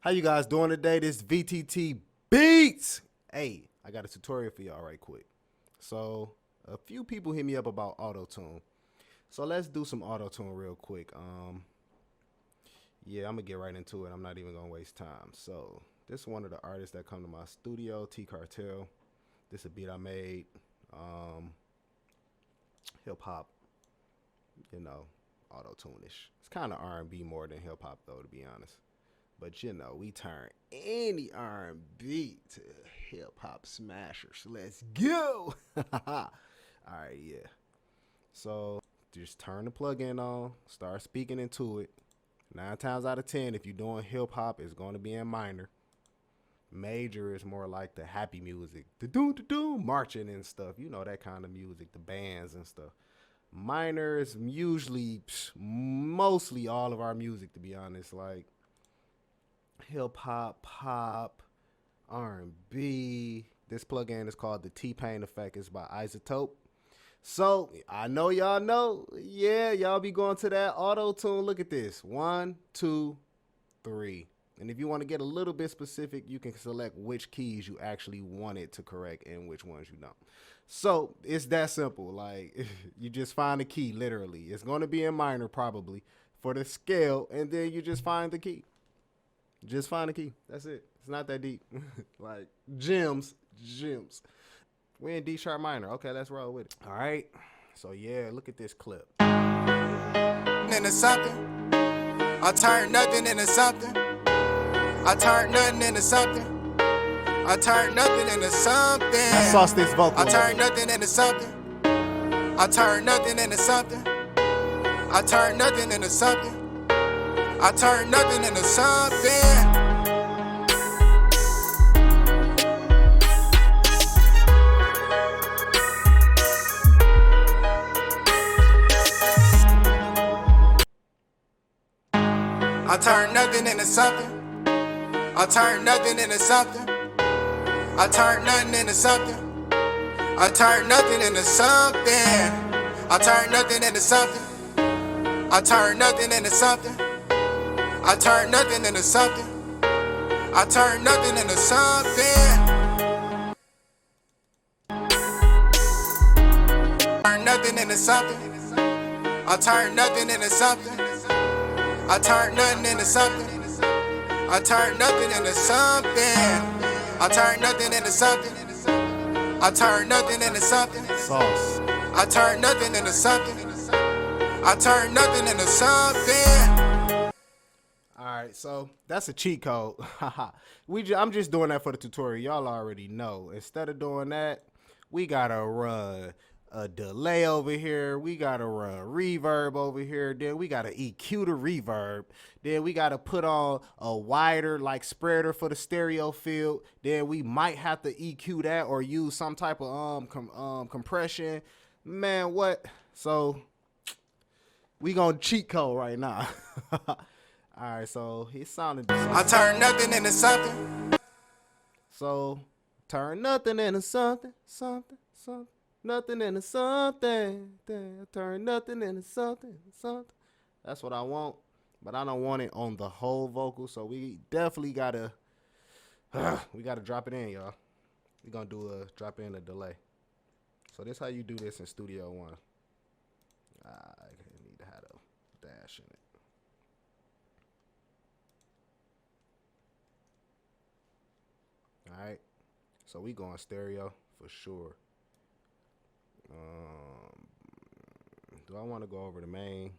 How you guys doing today? This VTT Beats. Hey, I got a tutorial for y'all right quick. So a few people hit me up about Autotune. So let's do some Autotune real quick. Yeah, I'm gonna get right into it. I'm not even gonna waste time. So this is one of the artists that come to my studio, T Cartel. This is a beat I made. Hip hop, you know, Autotune-ish. It's kind of R&B more than hip hop though, to be honest. But you know, we turn any R&B to hip hop smashers. Let's go. All right, yeah. So just turn the plug-in on, start speaking into it. 9 times out of 10, if you're doing hip hop, it's going to be in minor. Major is more like the happy music, the doom marching and stuff. You know, that kind of music, the bands and stuff. Minor is usually mostly all of our music, to be honest, like hip hop, pop, R&B. This plugin is called the T-Pain Effect. It's by Isotope. So I know y'all know. Yeah, y'all be going to that Autotune. Look at this. 1, 2, 3. And if you want to get a little bit specific, you can select which keys you actually want it to correct and which ones you don't. So it's that simple. Like, you just find a key, literally. It's going to be in minor probably for the scale, and then you just find the key. Just find a key. That's it. It's not that deep. Like, gems. We're in D sharp minor. Okay, let's roll with it. All right. So, yeah, look at this clip. Into something. I turn nothing into something. I turn nothing into something. I turn nothing into something. I sauce this vocal. I turn nothing into something. I turn nothing into something. I turn nothing into something. I turn nothing into something. I turn nothing into something. I turn nothing into something. I turn nothing into something. I turn nothing into something. I turn nothing into something. I turn nothing into something. I turn nothing into something. I turn nothing into something. Turn nothing into something. I turn nothing into something. I turn nothing into something. I turn nothing into something. I turn nothing into something. I turn nothing into something. Sauce. I turn nothing into something. I turn nothing into something. All right, so that's a cheat code. I'm just doing that for the tutorial. Y'all already know. Instead of doing that, we gotta run a delay over here. We gotta run reverb over here. Then we gotta EQ the reverb. Then we gotta put on a wider like spreader for the stereo field. Then we might have to EQ that or use some type of compression. Man, what? So we gonna cheat code right now. All right, so he sounded. I turn nothing into something. So turn nothing into something. Nothing into something. Turn nothing into something. That's what I want, but I don't want it on the whole vocal. So we definitely gotta, drop it in, y'all. We gonna do a drop in a delay. So this how you do this in Studio One. I need to have a dash in it. All right. So we going stereo for sure. Do I want to go over the main?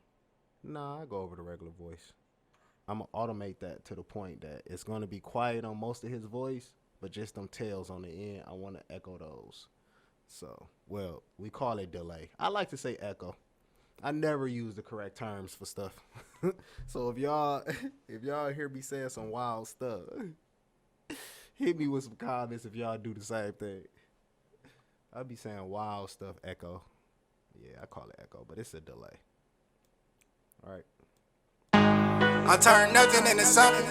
Nah, I go over the regular voice. I'm going to automate that to the point that it's going to be quiet on most of his voice, but just them tails on the end, I want to echo those. So, well, we call it delay. I like to say echo. I never use the correct terms for stuff. So if y'all hear me saying some wild stuff, hit me with some comments if y'all do the same thing. I'll be saying wild stuff, echo. Yeah, I call it echo, but it's a delay. All right. I turn nothing into something.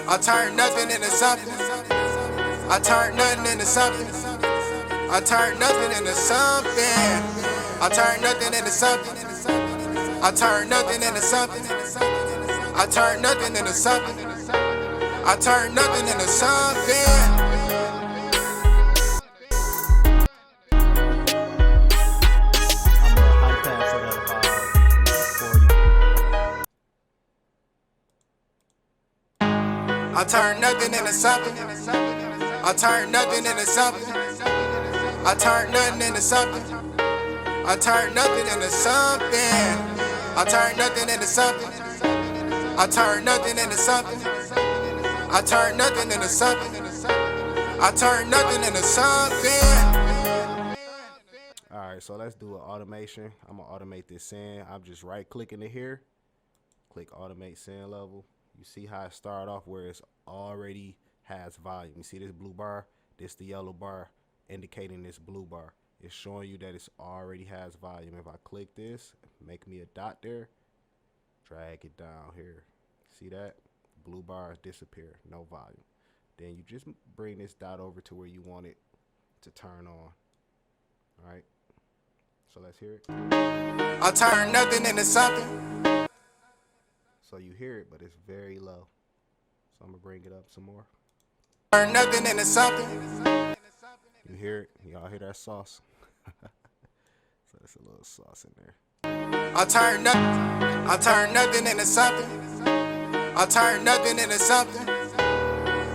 I turn nothing into something. I turn nothing into something. I turn nothing into something. I turn nothing into something. I turn nothing into something. I turn nothing into something. I turn nothing into something. High pass it at about 40. I turn nothing into something. I turn nothing into something. I turn nothing into something. I turn nothing into something. I turn nothing into something. I turn nothing into something. I turn nothing into something. I turn nothing into something. Alright, so let's do an automation. I'm gonna automate this send. I'm just right clicking it here. Click automate send level. You see how it started off where it's already has volume. You see this blue bar? This the yellow bar indicating this blue bar. It's showing you that it's already has volume. If I click this, make me a dot there, drag it down here. See that? Blue bar disappear, no volume. Then you just bring this dot over to where you want it to turn on. All right. So let's hear it. I turn nothing into something. So you hear it, but it's very low. So I'm gonna bring it up some more. Turn nothing into something. You hear it? Y'all hear that sauce? So there's a little sauce in there. I turn nothing into something. I turn nothing into something.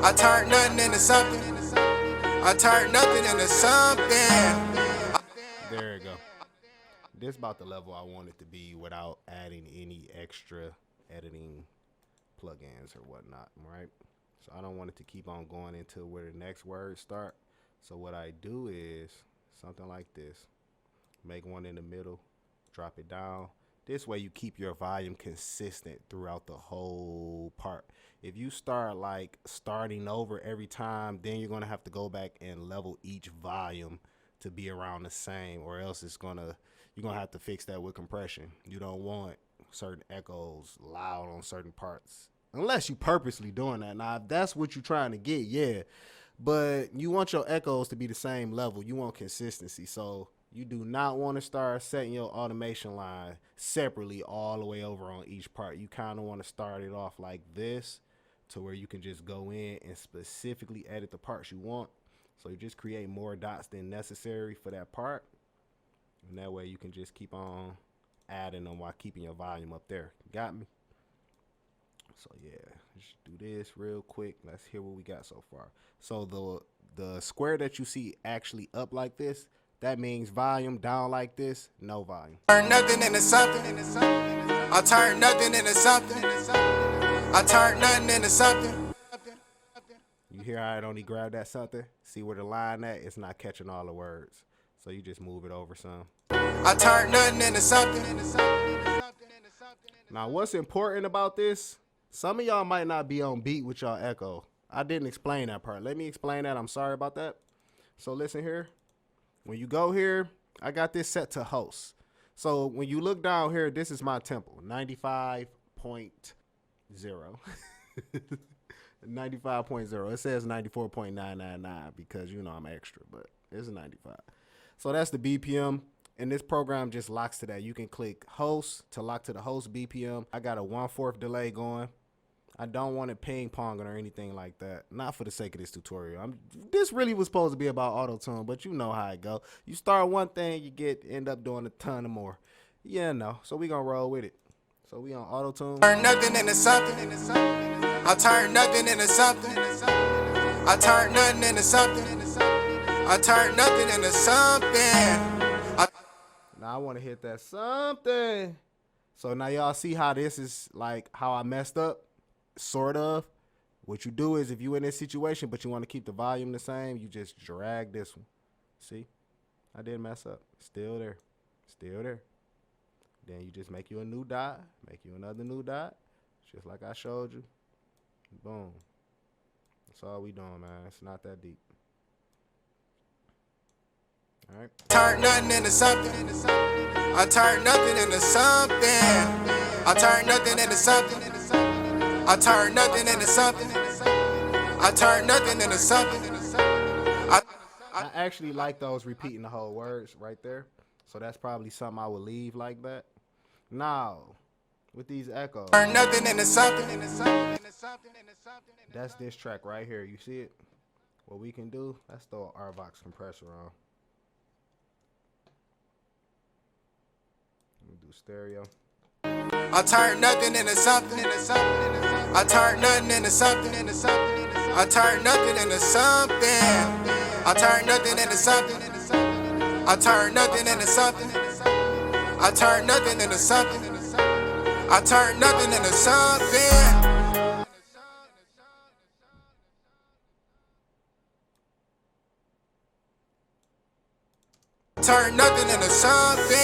I turn nothing into something. I turn nothing into something. There you go. This about the level I want it to be without adding any extra editing plugins or whatnot, right? So I don't want it to keep on going into where the next words start. So what I do is something like this. Make one in the middle, drop it down. This way you keep your volume consistent throughout the whole part. If you start like starting over every time, then you're gonna have to go back and level each volume to be around the same, or else you're gonna have to fix that with compression. You don't want certain echoes loud on certain parts unless you purposely doing that. Now if that's what you're trying to get, yeah, but you want your echoes to be the same level. You want consistency. So you do not want to start setting your automation line separately all the way over on each part. You kind of want to start it off like this to where you can just go in and specifically edit the parts you want. So you just create more dots than necessary for that part. And that way you can just keep on adding them while keeping your volume up there. Got me? So yeah, just do this real quick. Let's hear what we got so far. So the square that you see actually up like this, that means volume. Down like this, no volume. Turn nothing into something. I turn nothing into something. I turn nothing into something. You hear how it only grab that something? See where the line at? It's not catching all the words. So you just move it over some. I turn nothing into something. Now what's important about this, some of y'all might not be on beat with y'all echo. I didn't explain that part. Let me explain that. I'm sorry about that. So listen here. When you go here, I got this set to host. So when you look down here, this is my tempo, 95.0. 95.0. It says 94.999 because, you know, I'm extra, but it's 95. So that's the BPM. And this program just locks to that. You can click host to lock to the host BPM. I got a 1/4 delay going. I don't want it ping ponging or anything like that. Not for the sake of this tutorial. This really was supposed to be about auto-tune, but you know how it go. You start one thing, you end up doing a ton of more. Yeah, no. So we gonna roll with it. So we on auto-tune. Turn nothing into something. I turn nothing into something. I turn nothing into something. I turn nothing into something. Now I want to hit that something. So now y'all see how this is like how I messed up. Sort of. What you do is if you in this situation but you want to keep the volume the same, you just drag this one. See? I didn't mess up. Still there. Still there. Then you just make you a new dot. Make you another new dot. Just like I showed you. Boom. That's all we doing, man. It's not that deep. All right. Turn nothing into something. I turn nothing into something. I turn nothing into something. I turn nothing into something. I turn nothing into something. I actually like those repeating the whole words right there. So that's probably something I would leave like that. Now, with these echoes. Turn nothing into something. That's this track right here. You see it? What we can do, let's throw an RVox compressor on. Let me do stereo. I turn nothing into something. I turn nothing into something. I turn nothing into something. I turn nothing into something. I turn nothing into something. I turn nothing into something. I turn nothing into something. Turn nothing into something.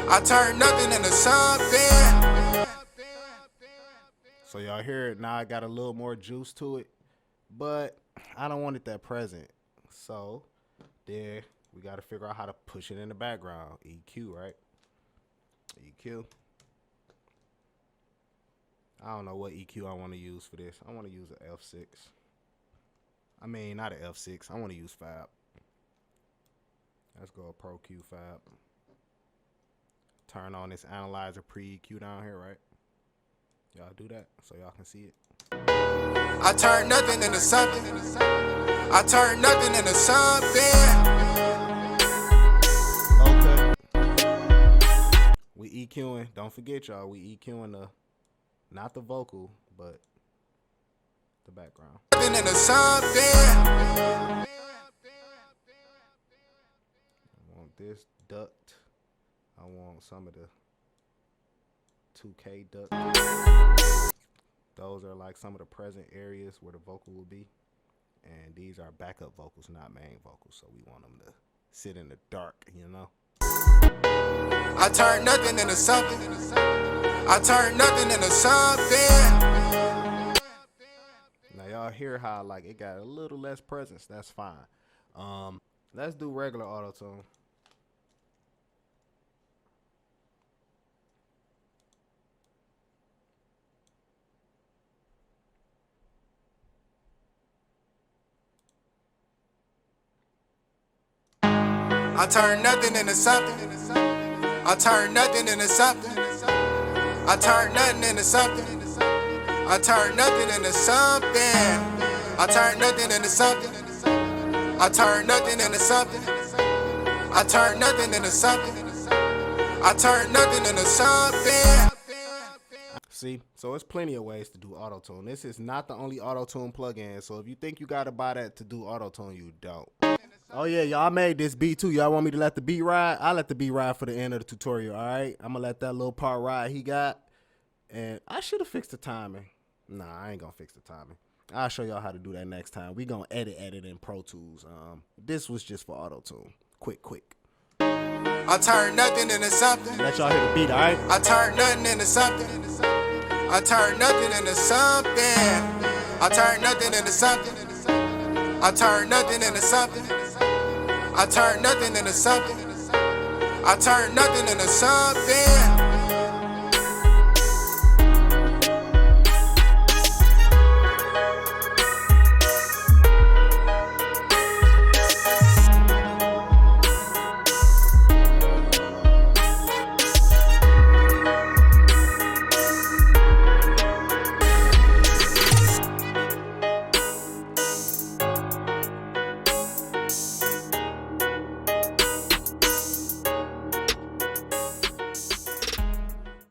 I turn nothing into something. So y'all hear it now? I got a little more juice to it, but I don't want it that present. So there, we got to figure out how to push it in the background. EQ, right? EQ. I don't know what EQ I want to use for this. I want to use an F6. I mean, not an F6. I want to use Fab. Let's go a Pro Q Fab. Turn on this analyzer pre-EQ down here, right? Y'all do that so y'all can see it. I turn nothing into something. I turn nothing into something. Low cut. We EQing. Don't forget, y'all. We EQing the, not the vocal, but the background. Nothing into something. I want this duct. I want some of the 2K duct. Those are like some of the present areas where the vocal will be. And these are backup vocals, not main vocals. So we want them to sit in the dark, you know? I turn nothing into something. I turn nothing into something. Now y'all hear how like it got a little less presence. That's fine. Let's do regular auto-tune. I turn nothing into something. I turn nothing into something. I turn nothing into something. I turn nothing into something. I turn nothing into something. I turn nothing into something. I turn nothing into something. I turn nothing into something. See, so it's plenty of ways to do auto-tune. This is not the only auto-tune plugin. So if you think you gotta buy that to do auto-tune, you don't. Oh yeah, y'all made this beat too. Y'all want me to let the beat ride? I'll let the beat ride for the end of the tutorial, all right? I'm gonna let that little part ride he got. And I should have fixed the timing. Nah, I ain't gonna fix the timing. I'll show y'all how to do that next time. We gonna edit in Pro Tools. This was just for auto-tune. Quick. I turn nothing into something. Let y'all hear the beat, all right? I turn nothing into something. I turn nothing into something. I turn nothing into something. I turn nothing into something. I turn nothing into something. I turn nothing into something.